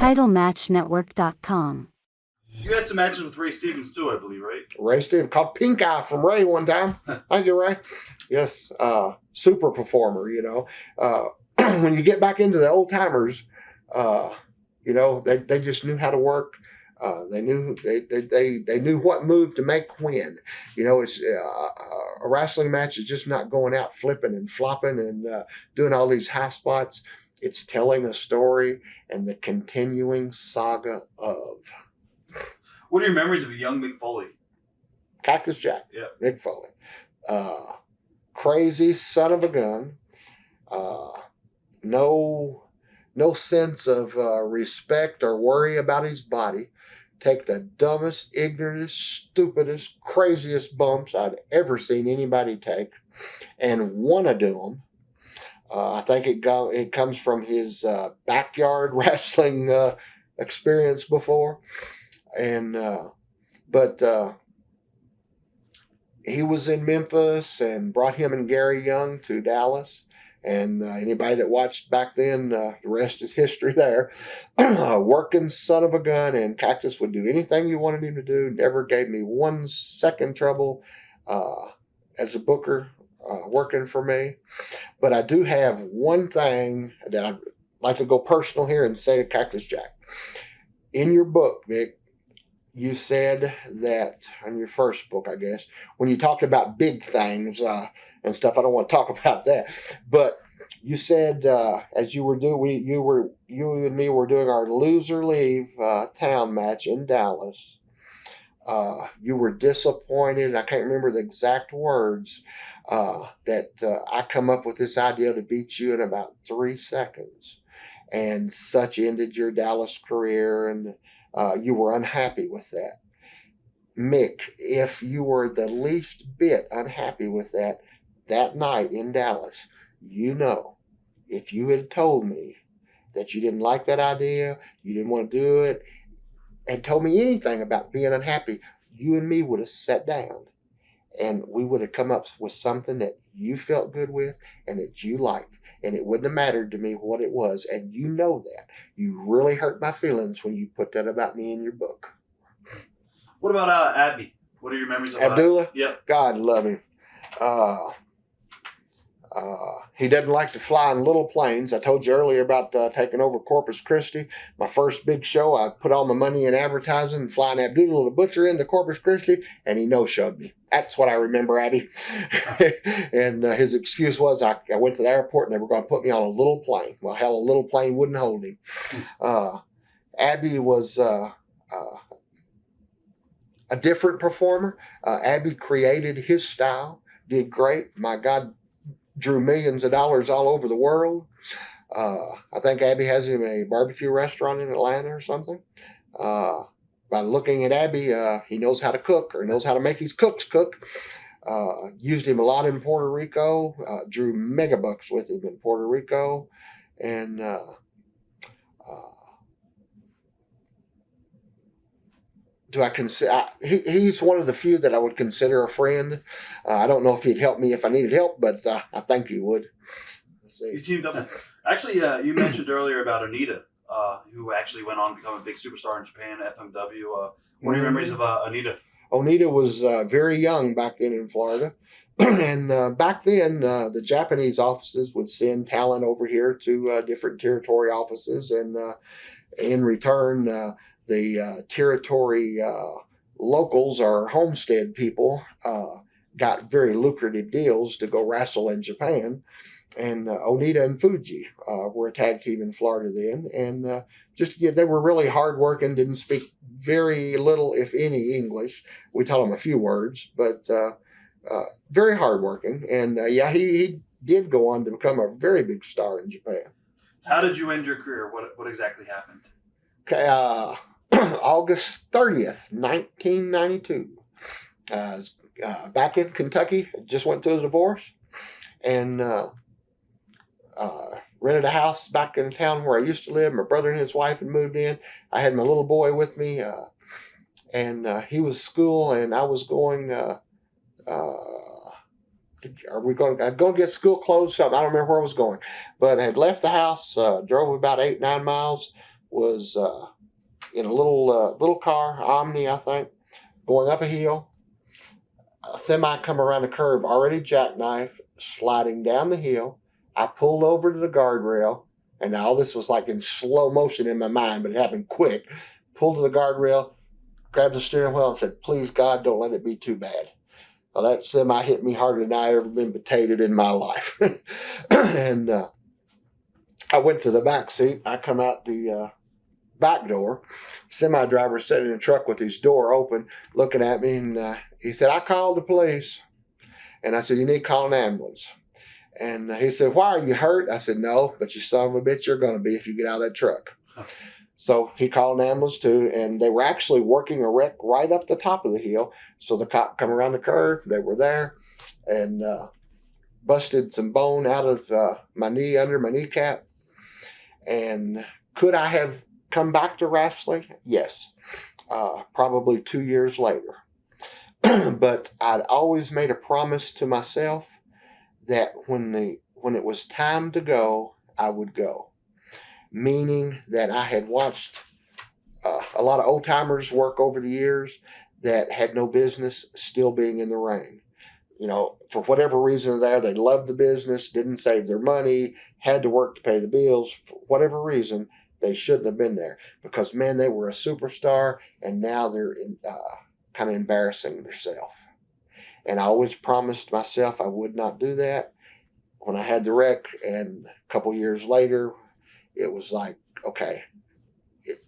TitleMatchNetwork.com. You had some matches with Ray Stevens too, I believe, right? Ray Stevens, called Pink Eye from Ray one time. Thank you, Ray. Yes, super performer, you know. When you get back into the old timers, you know, they just knew how to work. They knew what move to make when. You know, it's a wrestling match is just not going out flipping and flopping and doing all these high spots. It's telling a story and the continuing saga of. What are your memories of a young Mick Foley? Cactus Jack. Yeah. Mick Foley. Crazy son of a gun. No sense of respect or worry about his body. Take the dumbest, ignorantest, stupidest, craziest bumps I'd ever seen anybody take and want to do them. I think it comes from his backyard wrestling experience before. And but he was in Memphis and brought him and Gary Young to Dallas. And anybody that watched back then, the rest is history there. Working son of a gun, and Cactus would do anything you wanted him to do. Never gave me 1 second trouble as a booker working for me. But I do have one thing that I'd like to go personal here and say to Cactus Jack. In your book, Mick, you said that, in your first book, I guess, when you talked about big things and stuff, I don't want to talk about that, but you said as you were doing, you and me were doing our loser leave town match in Dallas. You were disappointed. I can't remember the exact words. That I come up with this idea to beat you in about 3 seconds, and such ended your Dallas career, and you were unhappy with that. Mick, if you were the least bit unhappy with that night in Dallas, you know, if you had told me that you didn't like that idea, you didn't want to do it, and told me anything about being unhappy, you and me would have sat down and we would have come up with something that you felt good with and that you liked. And it wouldn't have mattered to me what it was. And you know that. You really hurt my feelings when you put that about me in your book. What about Abby? What are your memories of Abdullah? Yep. God love him. He doesn't like to fly in little planes. I told you earlier about taking over Corpus Christi. My first big show, I put all my money in advertising and flying Abdullah the Butcher into Corpus Christi, and he no-showed me. That's what I remember, Abby. And his excuse was I went to the airport and they were going to put me on a little plane. Well, hell, a little plane wouldn't hold him. Abby was a different performer. Abby created his style, did great. My God, drew millions of dollars all over the world. I think Abby has him a barbecue restaurant in Atlanta or something. By looking at Abby, he knows how to cook or knows how to make his cooks cook. Used him a lot in Puerto Rico. Drew megabucks with him in Puerto Rico. And do I consider he's one of the few that I would consider a friend. I don't know if he'd help me if I needed help, but I think he would. You teamed up. Actually, you mentioned earlier about Onita, who actually went on to become a big superstar in Japan, FMW. What are your memories of Onita? Onita was very young back then in Florida. And back then, the Japanese offices would send talent over here to different territory offices. And in return, the territory locals or homestead people got very lucrative deals to go wrestle in Japan. And Onita and Fuji were a tag team in Florida then. And they were really hardworking, didn't speak very little, if any, English. We taught them a few words, but very hardworking. And he did go on to become a very big star in Japan. How did you end your career? What exactly happened? Okay, August 30th, 1992. Back in Kentucky, just went through a divorce. And rented a house back in town where I used to live. My brother and his wife had moved in. I had my little boy with me, and he was at school, and I was going. I'd go get school clothes. Something I don't remember where I was going, but I had left the house. Drove about 8-9 miles was in a little car, Omni, I think, going up a hill. A semi come around the curve, already jackknifed, sliding down the hill. I pulled over to the guardrail, and all this was like in slow motion in my mind, but it happened quick. Pulled to the guardrail, grabbed the steering wheel, and said, "Please, God, don't let it be too bad." Well, that semi hit me harder than I ever been potatoed in my life. And I went to the back seat. I come out the back door. Semi driver sitting in the truck with his door open, looking at me, and he said, "I called the police." And I said, "You need to call an ambulance." And he said, "Why, are you hurt?" I said, "No, but you son of a bitch, you're going to be if you get out of that truck." So he called an ambulance too, and they were actually working a wreck right up the top of the hill. So the cop come around the curve, they were there, and busted some bone out of my knee, under my kneecap. And could I have come back to wrestling? Yes, probably 2 years later. But I'd always made a promise to myself that when it was time to go, I would go. Meaning that I had watched a lot of old timers work over the years that had no business still being in the ring. You know, for whatever reason they loved the business, didn't save their money, had to work to pay the bills. For whatever reason, they shouldn't have been there because, man, they were a superstar, and now they're kind of embarrassing themselves. And I always promised myself I would not do that. When I had the wreck, and a couple years later, it was like, okay,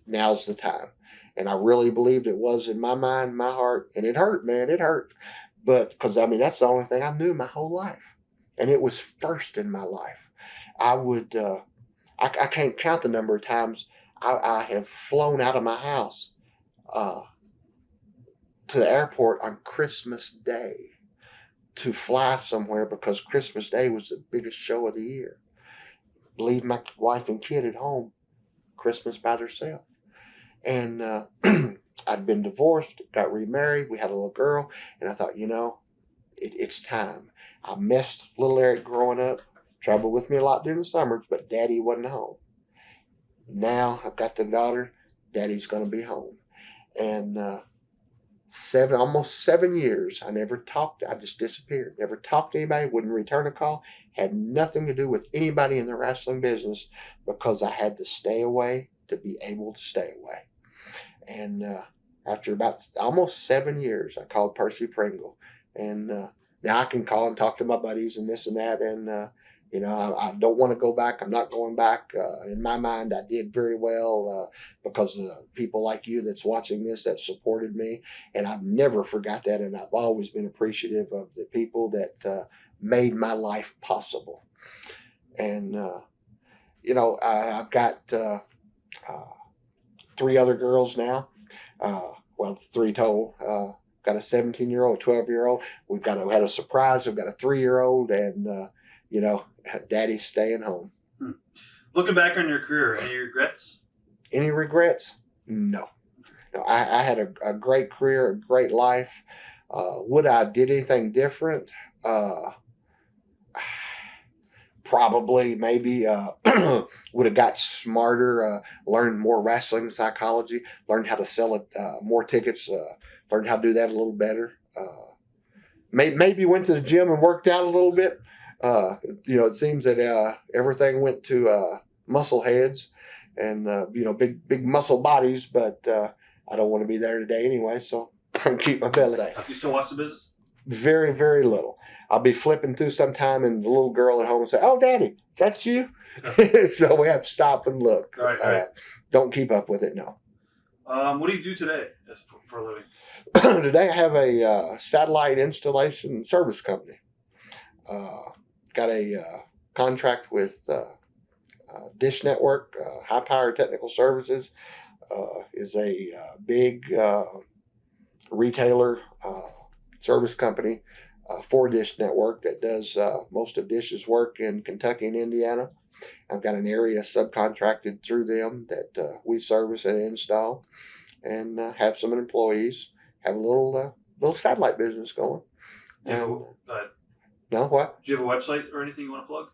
now's the time. And I really believed it was in my mind, my heart, and it hurt, man, it hurt. But because, I mean, that's the only thing I knew my whole life. And it was first in my life. I would, I can't count the number of times I have flown out of my house to the airport on Christmas Day to fly somewhere because Christmas Day was the biggest show of the year. Leave my wife and kid at home, Christmas by themselves. And I'd been divorced, got remarried, we had a little girl, and I thought, it's time. I missed little Eric growing up, traveled with me a lot during the summers, but Daddy wasn't home. Now I've got the daughter, Daddy's going to be home. And almost 7 years, I never talked, I just disappeared. Never talked to anybody, wouldn't return a call, had nothing to do with anybody in the wrestling business because I had to stay away to be able to stay away. And after about almost 7 years, I called Percy Pringle. And now I can call and talk to my buddies and this and that. And, I don't want to go back. I'm not going back. In my mind, I did very well because of the people like you that's watching this that supported me. And I've never forgot that. And I've always been appreciative of the people that made my life possible. And, I've got 3 other girls now. Well, 3 total. Got a 17-year-old, a 12-year-old. We had a surprise. We've got a 3-year-old, and Daddy's staying home. Looking back on your career, any regrets? Any regrets? No. I had a great career, a great life. Would I did anything different? Probably, maybe would have got smarter, learned more wrestling psychology, learned how to sell it, more tickets, learned how to do that a little better. Maybe went to the gym and worked out a little bit. It seems that everything went to muscle heads and big muscle bodies, but I don't want to be there today anyway, so I can keep my belly. You still watch the business? Very, very little. I'll be flipping through sometime, and the little girl at home will say, "Oh, Daddy, is that you?" So we have to stop and look. Right. Don't keep up with it, no. What do you do today for a living? Today I have a satellite installation service company. Got a contract with Dish Network. High Power Technical Services is a big retailer service company for Dish Network that does most of Dish's work in Kentucky and Indiana. I've got an area subcontracted through them that we service and install, and have some employees. Have a little satellite business going. No, what? No, what? Do you have a website or anything you want to plug?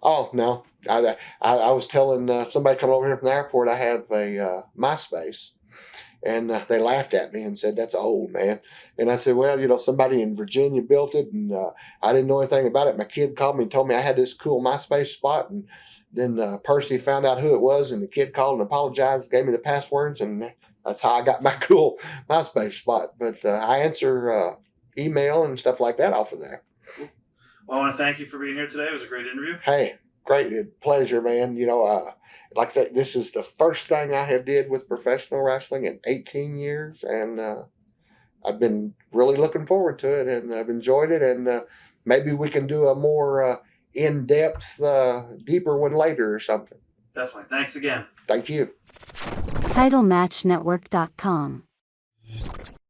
Oh no, I was telling somebody coming over here from the airport I have a MySpace, and they laughed at me and said that's old, man. And I said, well, somebody in Virginia built it, and I didn't know anything about it. My kid called me and told me I had this cool MySpace spot, and then Percy found out who it was, and the kid called and apologized, gave me the passwords, and that's how I got my cool MySpace spot. But I answer email and stuff like that off of there. Well, I want to thank you for being here today. It was a great interview. Hey, great pleasure, man. Like I said, this is the first thing I have did with professional wrestling in 18 years, and I've been really looking forward to it, and I've enjoyed it, and maybe we can do a more in-depth, deeper one later or something. Definitely. Thanks again. Thank you. TitleMatchNetwork.com